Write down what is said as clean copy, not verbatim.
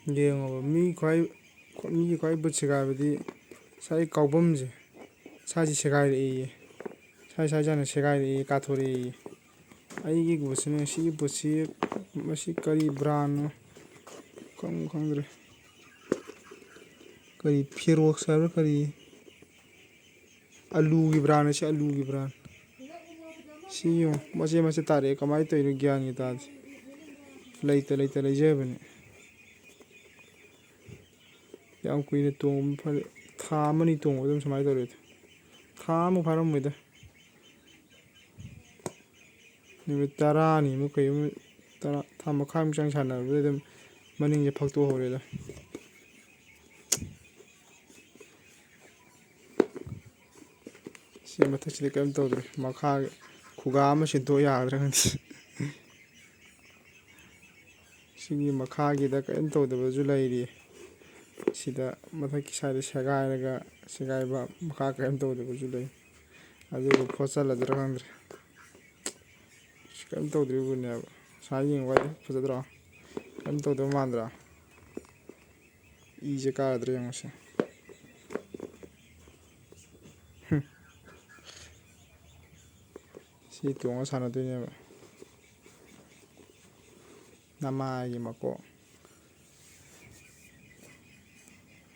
ꯌꯦꯡꯉꯣꯕ ꯃꯤꯒꯤ ꯈ꯭ꯋꯥꯏ ꯕꯨꯠ ꯁꯦꯒꯥꯏꯕꯗꯤ ꯉꯁꯥꯏ ꯀꯥꯎꯐꯝꯁꯦ ꯁꯥꯏꯁꯤ ꯁꯦꯒꯥꯏꯔꯛꯏꯌꯦ ꯁꯥꯏꯖꯥꯅ ꯁꯦꯒꯥꯏꯔꯛꯏ ꯀꯥꯊꯣꯔꯛꯏ ꯑꯩꯒꯤ ꯕꯨꯠꯁꯤꯅ ꯁꯤꯒꯤ ꯕꯨꯠꯁꯤ ꯃꯁꯤ ꯀꯔꯤ ꯕ꯭ꯔꯥꯟꯅꯣ ꯈꯪꯗ꯭ꯔꯦ kari firok sabe kari alu ki brand si alu ki brand si yo mace tare kamai to iru gyan ni tad leita lejebane yam kuine tong phale tha amani tong odum samai tore tha amu pharam moida numit tara ni mu kai mu tara tha makham chang sana bedum maning je phakto hore da si mathachile kam tawdre makha khuga ama sinto yadra ngani sigi makha gi da kam tawdaba ju lairi sida mathaki side segairaga segaiba makha kam tawdaba ju lai adu phochala dra ngandre kam tawdri bunne sai yeng wai phojadra kam tawdaba mandra ije kaadre yangse si tonga sana doineba namagi mako